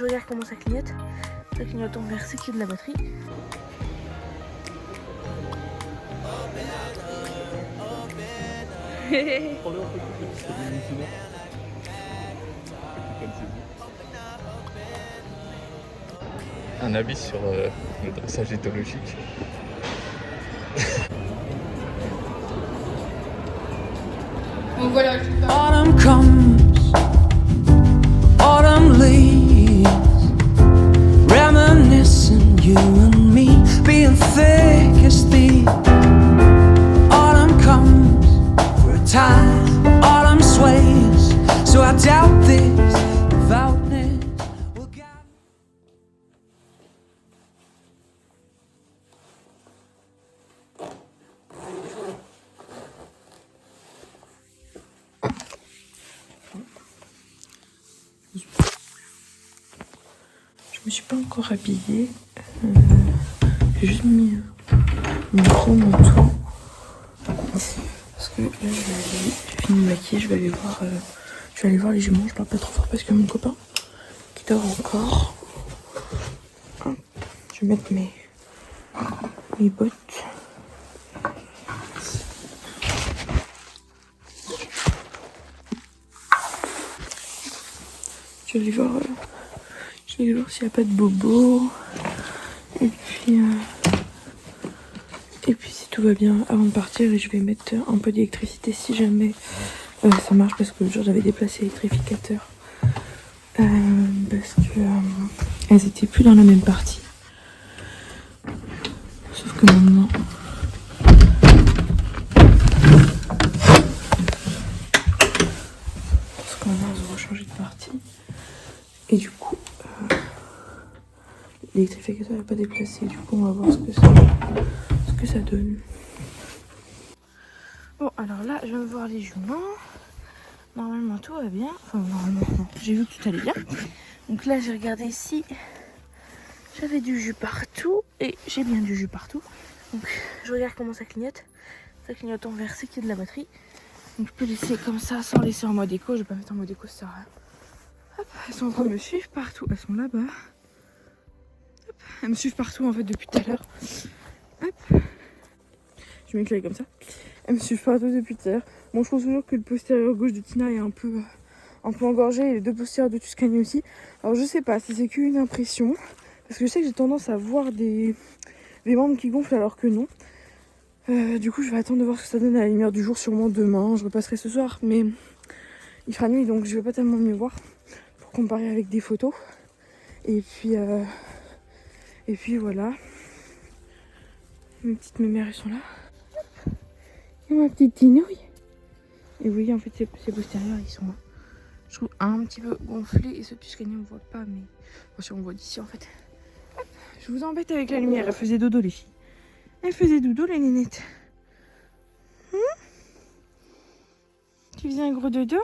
je regarde comment ça clignote. Ça clignote en vert, c'est qu'il y a de la batterie. Un avis sur le dressage éthologique. Donc voilà, Autumn comes, autumn leaves, reminiscing you and me being thick as thieves. Autumn comes for a time, autumn sways, so I doubt this devoutness will guide. Je me suis pas encore habillée. J'ai juste mis mon gros manteau. Parce que là, j'ai fini de maquiller. Je vais aller voir les jumeaux. Je parle pas trop fort parce que mon copain qui dort encore. Hop, je vais mettre mes bottes. Je vais aller voir s'il n'y a pas de bobo. Et puis si tout va bien avant de partir, je vais mettre un peu d'électricité si jamais ça marche, parce que l'autre jour j'avais déplacé l'électrificateur parce que elles étaient plus dans la même partie. Sauf que maintenant elles ont changé de partie. Et du coup l'électrificateur n'est pas déplacé. Du coup on va voir ce que ça donne. Bon, alors là je vais voir les juments. Normalement tout va bien. Enfin normalement non. J'ai vu que tout allait bien. Donc là j'ai regardé ici. J'avais du jus partout. Et j'ai bien du jus partout. Donc je regarde comment ça clignote. Ça clignote en vert, c'est qu'il y a de la batterie. Donc je peux laisser comme ça sans laisser en mode écho. Je vais pas mettre en mode écho, ça sert à rien. Hop, elles sont en train de me suivre partout. Elles sont là-bas. Hop, elles me suivent partout en fait depuis tout à l'heure. Hop. Je m'éclaire comme ça. Elles me suivent partout depuis tout à l'heure. Bon, je pense toujours que le postérieur gauche de Tina est un peu engorgé. Et les deux postérieurs de Tuscany aussi. Alors je sais pas si c'est qu'une impression. Parce que je sais que j'ai tendance à voir des membres qui gonflent alors que non. Du coup je vais attendre de voir ce que ça donne à la lumière du jour, sûrement demain. Je repasserai ce soir, mais il fera nuit donc je vais pas tellement mieux voir pour comparer avec des photos. Et puis voilà. Mes petites mémères elles sont là. Et ma petite tinouille. Et oui, en fait ces postérieurs ils sont là. Je trouve un petit peu gonflé et ce Tuscany on voit pas, mais bon, si on voit d'ici en fait. Hop, je vous embête avec la lumière. Elle faisait dodo les filles. Elle faisait dodo les nénettes. Tu faisais un gros dodo.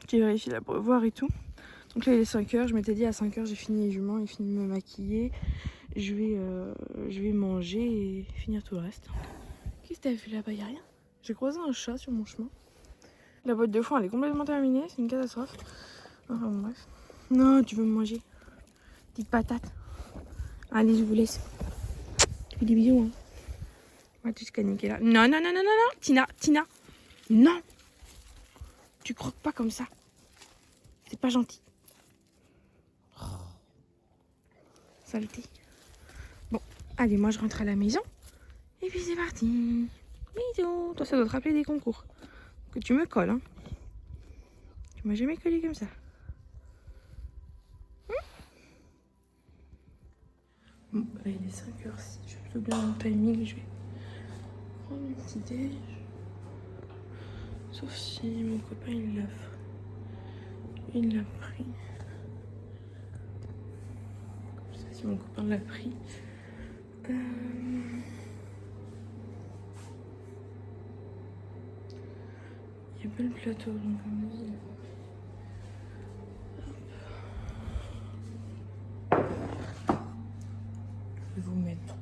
J'ai vérifié la voir et tout. Donc là il est 5h, je m'étais dit à 5h j'ai fini les juments, j'ai fini de me maquiller. Je vais manger et finir tout le reste. Qu'est-ce que t'as fait là-bas? Y'a rien. J'ai croisé un chat sur mon chemin. La boîte de foin elle est complètement terminée, c'est une catastrophe. Enfin bon, bref. Non, tu veux me manger? Petite patate. Allez, je vous laisse. Tu fais des bisous, hein. Ouais, tu te niquer là. Non, non, non, non, non, non. Tina. Non. Tu croques pas comme ça. C'est pas gentil. Saleté. Bon, allez, moi je rentre à la maison. Et puis c'est parti. Bisous. Toi, ça doit te rappeler des concours. Que tu me colles, hein. Tu m'as jamais collé comme ça. Bon, là il est 5h06. Je suis plutôt bien dans le timing. Je vais prendre un petit déj. Sauf si mon copain il l'a pris. Je sais si mon copain l'a pris. Il n'y a pas le plateau donc à mon avis. Je vais vous mettre.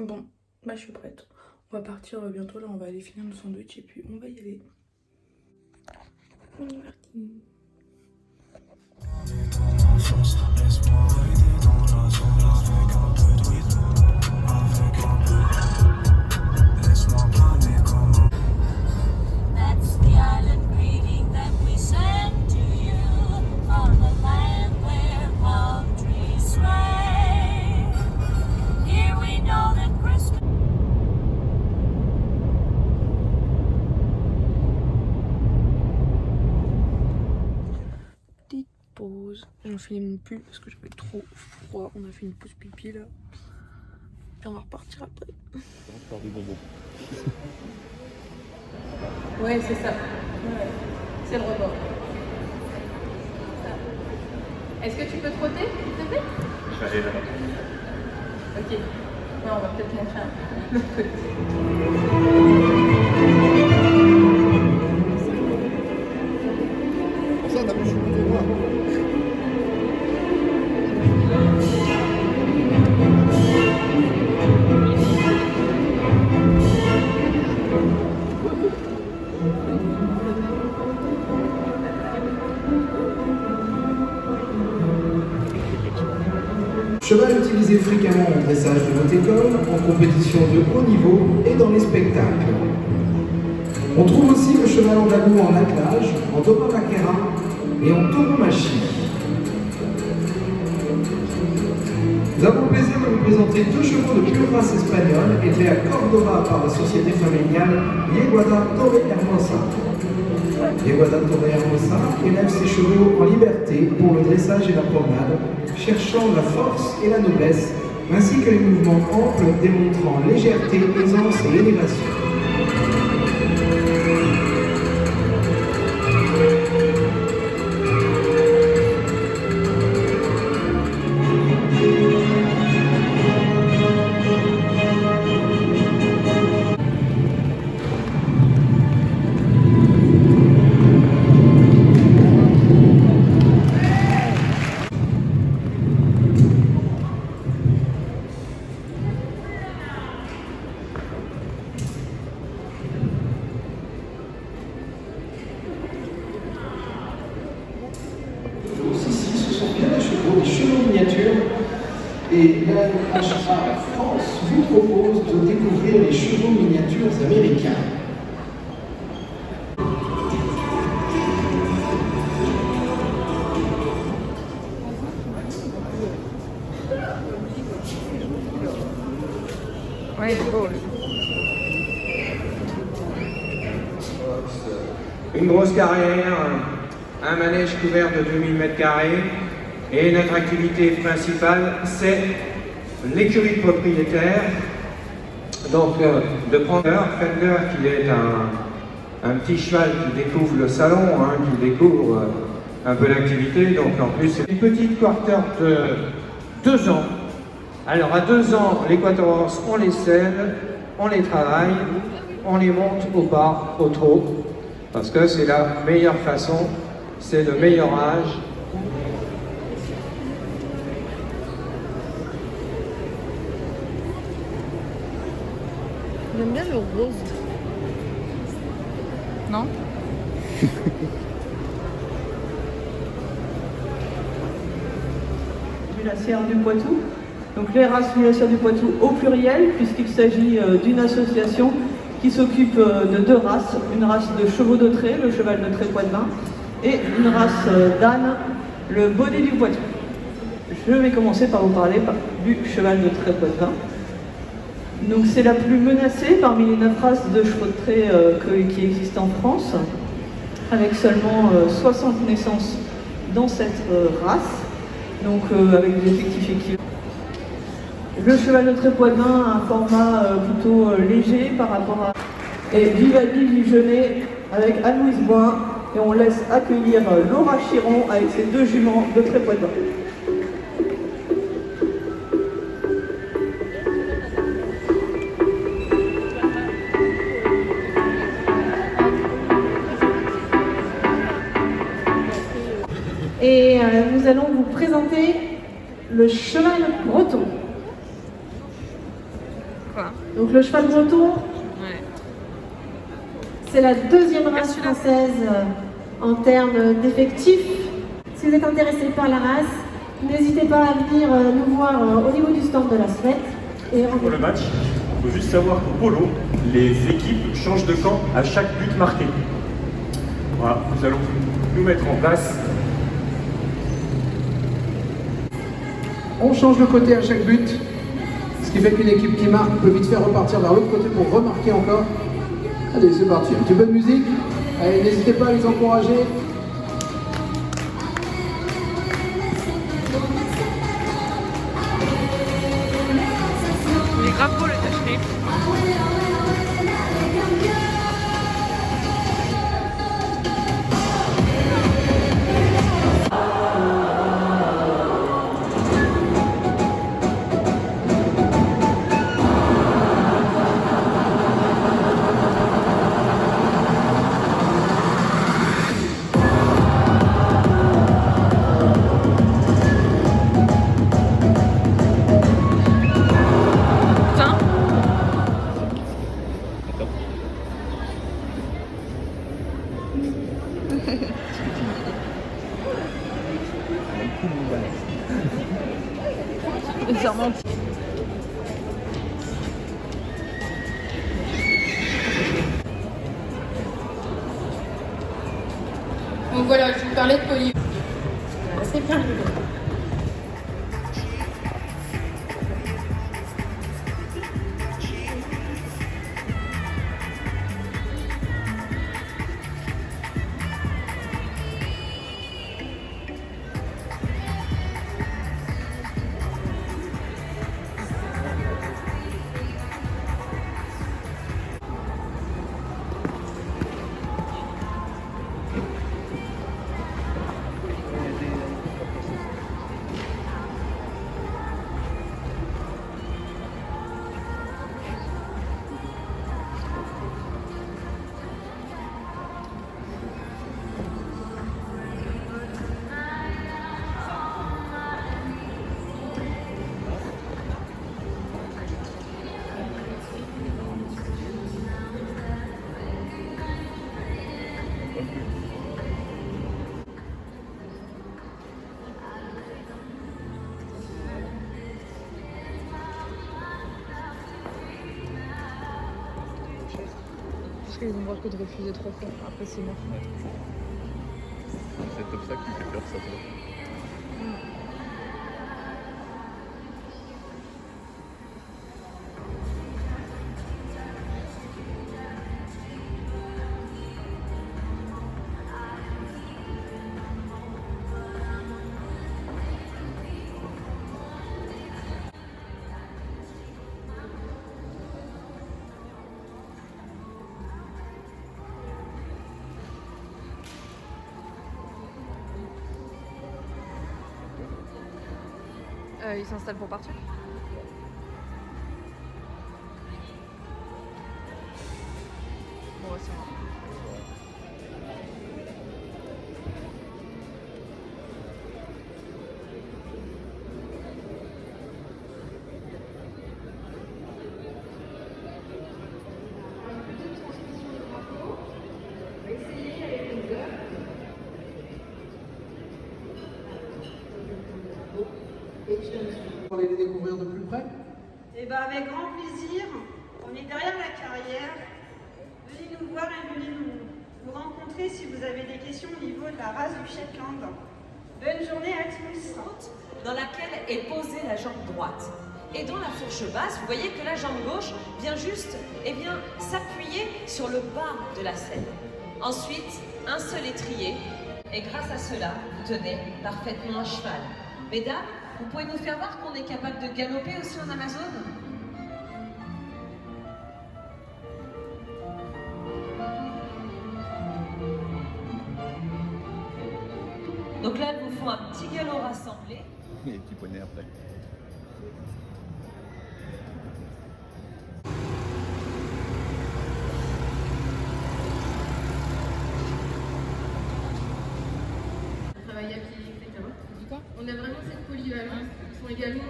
Bon, bah je suis prête. On va partir bientôt là, on va aller finir nos sandwichs et puis on va y aller. On est parti. That's the island greeting that we send to you on the land where palm trees sway. Here we know that Christmas. Petite pause. J'ai enfilé mon pull parce que j'avais trop froid. On a fait une pause pipi là. Et on va repartir après. Encore du bonbon. Ouais, c'est ça. Ouais. C'est le rebord. Est-ce que tu peux trotter, s'il te plaît? Je vais aller là-bas. Ok. Ouais, on va peut-être montrer un peu l'autre côté. Pour ça, on a plus de voir. Cheval utilisé fréquemment en dressage de haute école, en compétition de haut niveau et dans les spectacles. On trouve aussi le cheval andalou en attelage, en dopamaquera et en tauromachie. Nous avons le plaisir de vous présenter deux chevaux de pure race espagnole élevés à Córdoba par la société familiale Yeguada Torre Hermosa. Yeguada Torre Hermosa élève ses chevaux en liberté pour le dressage et la promenade, cherchant la force et la noblesse, ainsi que les mouvements amples démontrant légèreté, aisance et élévation. Ici, ce sont bien des chevaux miniatures. Et la HA France vous propose de découvrir les chevaux miniatures américains. Ouais, c'est beau. Une grosse carrière, un manège couvert de 2000 m², et notre activité principale, c'est l'écurie de propriétaire. Donc, de prendre Fender, qui est un petit cheval qui découvre le salon, qui découvre un peu l'activité. Donc, en plus, c'est une petite quarter de 2 ans. Alors, à 2 ans, les quatorze, on les scelle, on les travaille, on les monte au pas, au trot, parce que c'est la meilleure façon, c'est le meilleur âge. J'aime bien le rose. Non? Mulassière du Poitou. Donc les races Mulassière du Poitou au pluriel, puisqu'il s'agit d'une association qui s'occupe de 2 races. Une race de chevaux de trait, le cheval de trait Poitevin, et une race d'âne, le bonnet du Poitou. Je vais commencer par vous parler du cheval de trait Poitevin. Donc c'est la plus menacée parmi les 9 races de chevaux de trait qui existent en France, avec seulement 60 naissances dans cette race, donc avec des effectifs équivalents. Le cheval de trait Poitevin a un format plutôt léger par rapport à... Et Vivaldi Vigennet avec Anne-Louise Boin, et on laisse accueillir Laura Chiron avec ses 2 juments de trait Poitevin. Et nous allons vous présenter le cheval breton. Oh, Donc le cheval breton, c'est la deuxième race française en termes d'effectifs. Si vous êtes intéressé par la race, n'hésitez pas à venir nous voir au niveau du stand de la SWET. Et Pour le match, il faut juste savoir qu'au polo, les équipes changent de camp à chaque but marqué. Voilà, nous allons nous mettre en place. On change de côté à chaque but, ce qui fait qu'une équipe qui marque peut vite faire repartir vers l'autre côté pour remarquer encore. Allez, c'est parti, un petit peu de musique. Allez, n'hésitez pas à les encourager. Il est grave beau le toucher. Ça remonte. Donc voilà, je vous parlais de poly. C'est bien. Ils ont droit que de refuser 3 fois. Après, c'est mort. C'est cet obstacle qui fait peur, ça. Il s'installe pour partir. Bon, ouais, c'est bon. Pour aller les découvrir de plus près. Et bien avec grand plaisir, on est derrière la carrière. Venez nous voir et venez nous rencontrer si vous avez des questions au niveau de la race du Shetland. Bonne journée à tous. Dans laquelle est posée la jambe droite. Et dans la fourche basse, vous voyez que la jambe gauche vient juste s'appuyer sur le bas de la selle. Ensuite, un seul étrier. Et grâce à cela, vous tenez parfaitement un cheval. Mesdames, vous pouvez nous faire voir qu'on est capable de galoper aussi en Amazone? Donc là, elles vous font un petit galop rassemblé. Et des petits poignets après. On travaille à pied, etc. On a vraiment cette polyvalence. Ils sont également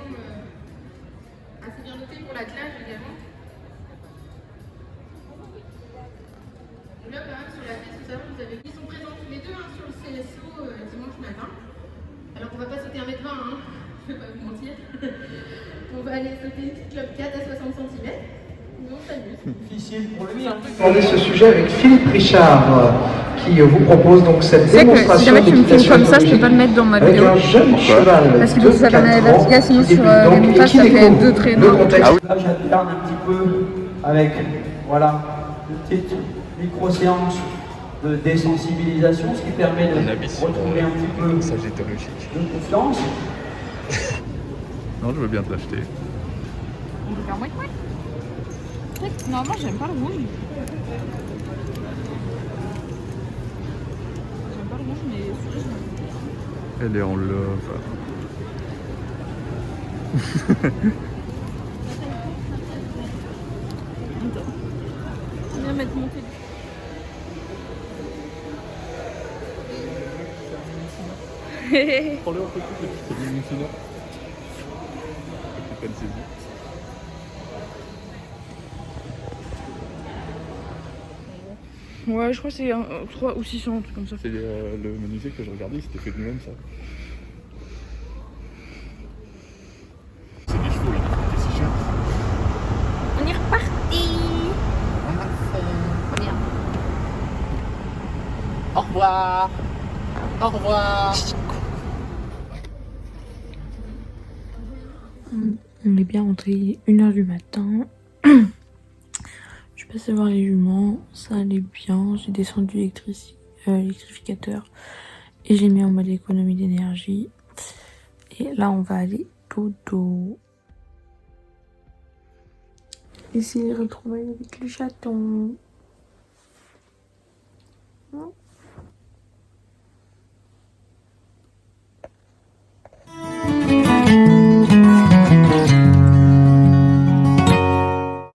assez bien notés pour la classe également. matin. Alors on va pas sauter 1m20, hein, je vais pas vous mentir. On va aller sauter une petite club 4 à 60 cm. Nous on s'amuse. Difficile pour lui, hein. aborder ce sujet avec Philippe Richard qui vous propose donc cette démonstration si jamais tu me filmes comme ça, je peux pas le mettre dans ma avec vidéo. un jeune cheval Parce qu'il de faut faire 4 la ans verticale, sinon qui sur débute les donc montages, ça Equilico. fait 2 traits Le noirs. contexte Là, j'alterne un petit peu avec, voilà, une petite micro-séance de désensibilisation, ce qui permet de retrouver un petit peu de confiance. Non, je veux bien te l'acheter. On peut faire mouette mouette. Normalement, j'aime pas le rouge. J'aime pas le rouge, mais celui-là, je Elle est en love. On va mettre mon téléphone. Prends-le un peu plus, c'est du sinon. C'est pas une saisie. Ouais, je crois que c'est 3 ou 600, un truc comme ça. C'est le menuisier que je regardais, il s'était fait de lui-même ça. C'est des chevaux, il est si cher. On est reparti. On y va. Au revoir. Au revoir. On est bien rentré 1h du matin. Je suis passée voir les juments, ça allait bien. J'ai descendu l'électrificateur et j'ai mis en mode économie d'énergie. Et là, on va aller dodo. Ici, les retrouvailles avec le chaton.